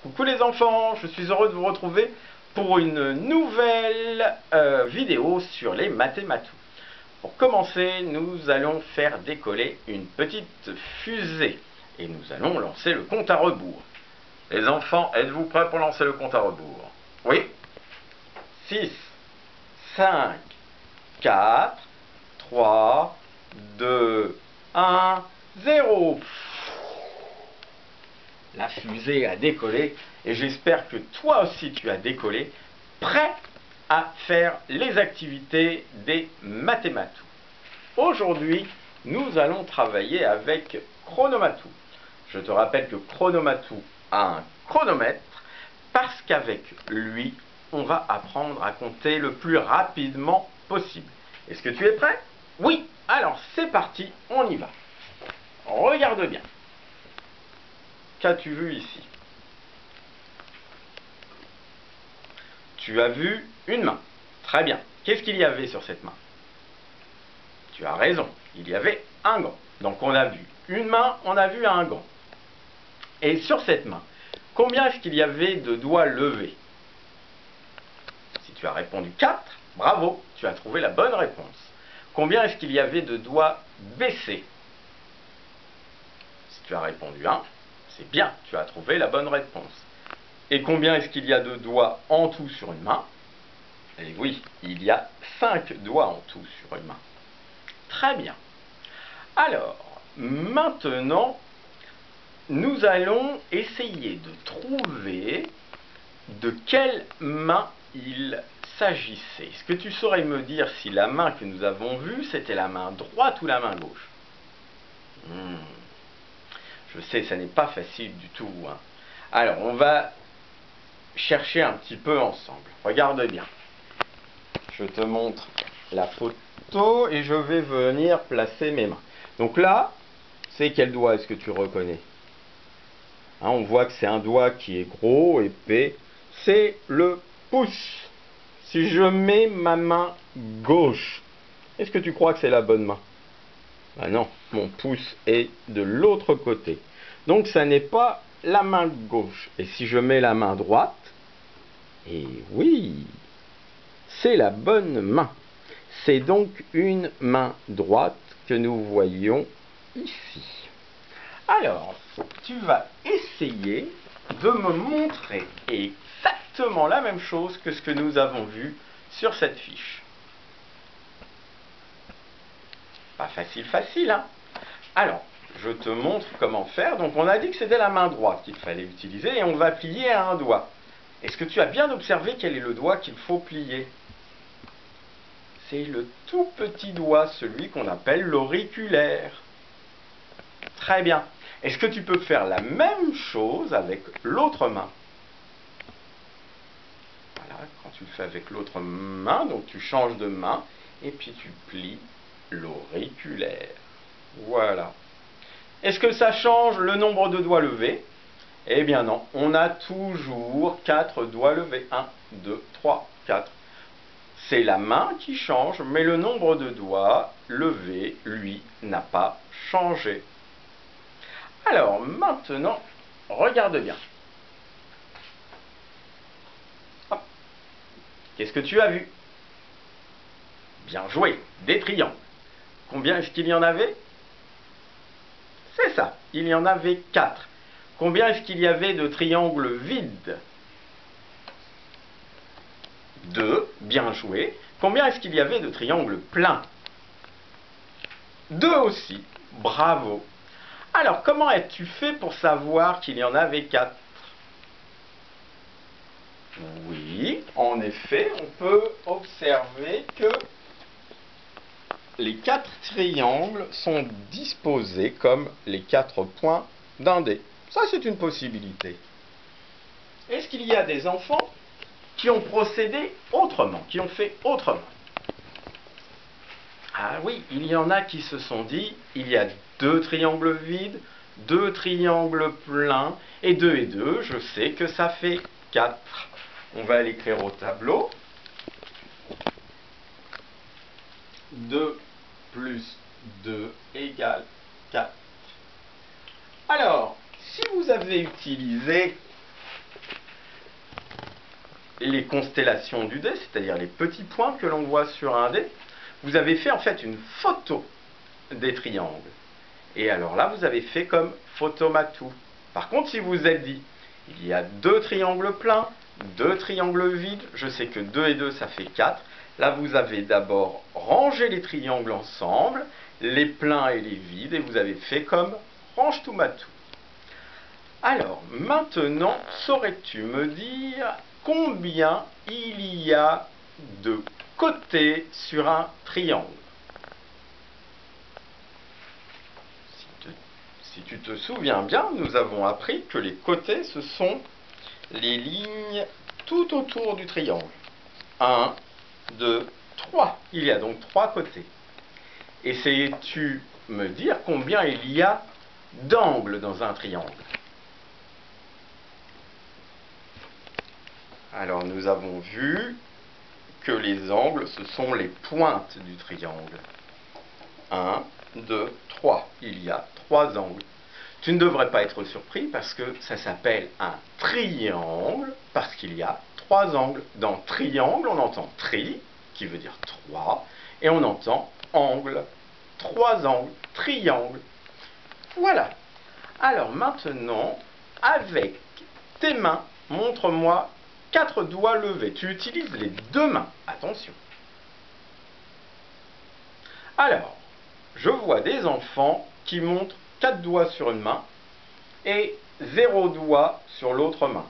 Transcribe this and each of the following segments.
Coucou les enfants, je suis heureux de vous retrouver pour une nouvelle vidéo sur les mathématiques. Pour commencer, nous allons faire décoller une petite fusée et nous allons lancer le compte à rebours. Les enfants, êtes-vous prêts pour lancer le compte à rebours? Oui? 6, 5, 4, 3, 2, 1, 0. La fusée a décollé et j'espère que toi aussi tu as décollé, prêt à faire les activités des mathématiques. Aujourd'hui, nous allons travailler avec Chronomatou. Je te rappelle que Chronomatou a un chronomètre parce qu'avec lui, on va apprendre à compter le plus rapidement possible. Est-ce que tu es prêt? Oui! Alors c'est parti, on y va. Regarde bien. Qu'as-tu vu ici? Tu as vu une main. Très bien. Qu'est-ce qu'il y avait sur cette main? Tu as raison, il y avait un gant. Donc on a vu une main, on a vu un gant. Et sur cette main, combien est-ce qu'il y avait de doigts levés? Si tu as répondu 4, bravo, tu as trouvé la bonne réponse. Combien est-ce qu'il y avait de doigts baissés? Si tu as répondu 1, c'est bien, tu as trouvé la bonne réponse. Et combien est-ce qu'il y a de doigts en tout sur une main? Eh oui, il y a 5 doigts en tout sur une main. Très bien. Alors, maintenant, nous allons essayer de trouver de quelle main il s'agissait. Est-ce que tu saurais me dire si la main que nous avons vue, c'était la main droite ou la main gauche? Je sais, ça n'est pas facile du tout, hein. Alors, on va chercher un petit peu ensemble. Regarde bien. Je te montre la photo et je vais venir placer mes mains. Donc là, c'est quel doigt est-ce que tu reconnais? Hein, on voit que c'est un doigt qui est gros, épais. C'est le pouce. Si je mets ma main gauche, est-ce que tu crois que c'est la bonne main? Ben non, mon pouce est de l'autre côté. Donc ça n'est pas la main gauche. Et si je mets la main droite, eh oui, c'est la bonne main. C'est donc une main droite que nous voyons ici. Alors, tu vas essayer de me montrer exactement la même chose que ce que nous avons vu sur cette fiche. Pas facile, facile, hein? Alors, je te montre comment faire. Donc, on a dit que c'était la main droite qu'il fallait utiliser et on va plier à un doigt. Est-ce que tu as bien observé quel est le doigt qu'il faut plier? C'est le tout petit doigt, celui qu'on appelle l'auriculaire. Très bien. Est-ce que tu peux faire la même chose avec l'autre main? Voilà, quand tu le fais avec l'autre main, donc tu changes de main et puis tu plies l'auriculaire. Voilà. Est-ce que ça change le nombre de doigts levés? Eh bien non, on a toujours 4 doigts levés. 1, 2, 3, 4. C'est la main qui change, mais le nombre de doigts levés, lui, n'a pas changé. Alors, maintenant, regarde bien. Qu'est-ce que tu as vu? Bien joué, des triangles. Combien est-ce qu'il y en avait? C'est ça, il y en avait 4. Combien est-ce qu'il y avait de triangles vides? 2, bien joué. Combien est-ce qu'il y avait de triangles pleins? 2 aussi, bravo. Alors, comment as-tu fait pour savoir qu'il y en avait 4? Oui, en effet, on peut observer que les 4 triangles sont disposés comme les 4 points d'un dé. Ça, c'est une possibilité. Est-ce qu'il y a des enfants qui ont procédé autrement, qui ont fait autrement? Ah oui, il y en a qui se sont dit, il y a 2 triangles vides, 2 triangles pleins, et 2 et 2, je sais que ça fait 4. On va l'écrire au tableau. 2 plus 2 égale 4. Alors, si vous avez utilisé les constellations du dé, c'est-à-dire les petits points que l'on voit sur un dé, vous avez fait en fait une photo des triangles. Et alors là, vous avez fait comme photomatou. Par contre, si vous êtes dit, il y a 2 triangles pleins, 2 triangles vides, je sais que 2 et 2, ça fait 4. Là, vous avez d'abord rangé les triangles ensemble, les pleins et les vides, et vous avez fait comme range tout matou. Alors, maintenant, saurais-tu me dire combien il y a de côtés sur un triangle? Si tu te souviens bien, nous avons appris que les côtés, ce sont les lignes tout autour du triangle. 1, 2, 3. Il y a donc 3 côtés. Et sais-tu me dire combien il y a d'angles dans un triangle? Alors nous avons vu que les angles, ce sont les pointes du triangle. 1, 2, 3. Il y a 3 angles. Tu ne devrais pas être surpris parce que ça s'appelle un triangle parce qu'il y a 3 angles. Dans triangle, on entend tri, qui veut dire 3, et on entend angle. 3 angles, triangle. Voilà. Alors maintenant, avec tes mains, montre-moi 4 doigts levés. Tu utilises les 2 mains. Attention. Alors, je vois des enfants qui montrent 4 doigts sur une main et 0 doigt sur l'autre main.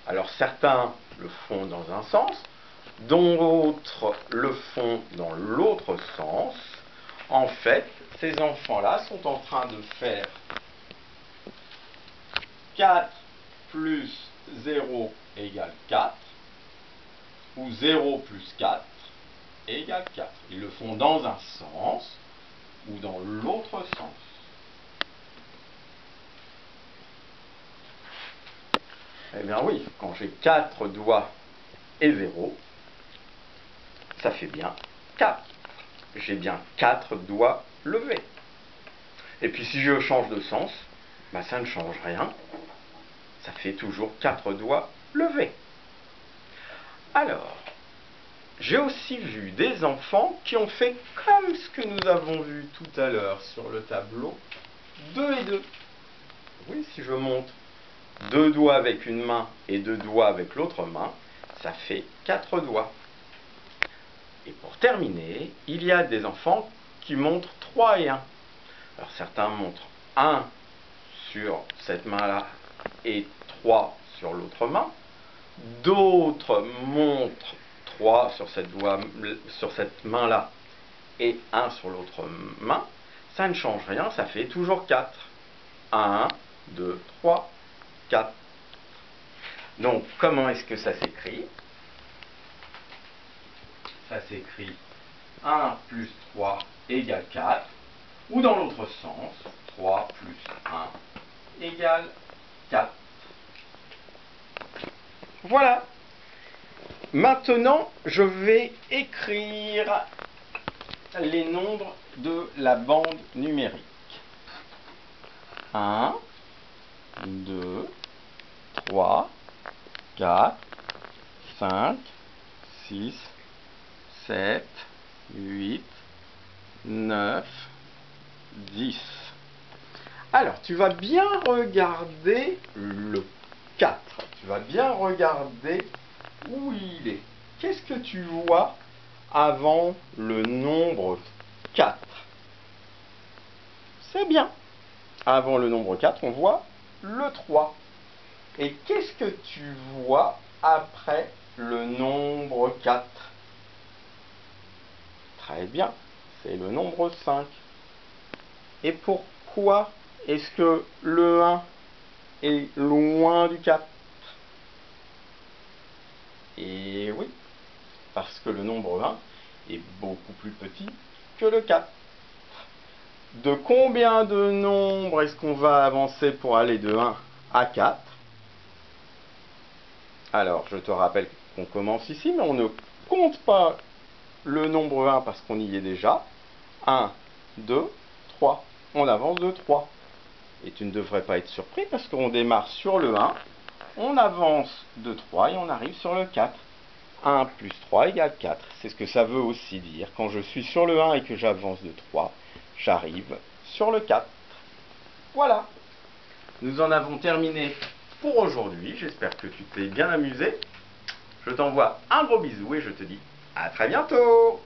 Alors certains le font dans un sens, d'autres le font dans l'autre sens. En fait, ces enfants-là sont en train de faire 4 plus 0 égale 4, ou 0 plus 4 égale 4. Ils le font dans un sens ou dans l'autre sens. Eh bien oui, quand j'ai 4 doigts et 0, ça fait bien 4. J'ai bien 4 doigts levés. Et puis si je change de sens, bah ça ne change rien. Ça fait toujours 4 doigts levés. Alors, j'ai aussi vu des enfants qui ont fait comme ce que nous avons vu tout à l'heure sur le tableau, 2 et 2. Oui, si je montre 2 doigts avec une main et 2 doigts avec l'autre main, ça fait 4 doigts. Et pour terminer, il y a des enfants qui montrent 3 et 1. Alors certains montrent 1 sur cette main-là et 3 sur l'autre main. D'autres montrent 3 sur cette main-là et 1 sur l'autre main. Ça ne change rien, ça fait toujours 4. 1, 2, 3, 4. Donc, comment est-ce que ça s'écrit? Ça s'écrit 1 plus 3 égale 4. Ou dans l'autre sens, 3 plus 1 égale 4. Voilà. Maintenant, je vais écrire les nombres de la bande numérique. 1, 2, 3, 4, 5, 6, 7, 8, 9, 10. Alors, tu vas bien regarder le 4. Tu vas bien regarder où il est. Qu'est-ce que tu vois avant le nombre 4? C'est bien. Avant le nombre 4, on voit le 3. Et qu'est-ce que tu vois après le nombre 4? Très bien, c'est le nombre 5. Et pourquoi est-ce que le 1 est loin du 4? Et oui, parce que le nombre 1 est beaucoup plus petit que le 4. De combien de nombres est-ce qu'on va avancer pour aller de 1 à 4? Alors, je te rappelle qu'on commence ici, mais on ne compte pas le nombre 1 parce qu'on y est déjà. 1, 2, 3. On avance de 3. Et tu ne devrais pas être surpris parce qu'on démarre sur le 1, on avance de 3 et on arrive sur le 4. 1 plus 3 égale 4. C'est ce que ça veut aussi dire. Quand je suis sur le 1 et que j'avance de 3, j'arrive sur le 4. Voilà. Nous en avons terminé pour aujourd'hui. J'espère que tu t'es bien amusé. Je t'envoie un gros bisou et je te dis à très bientôt.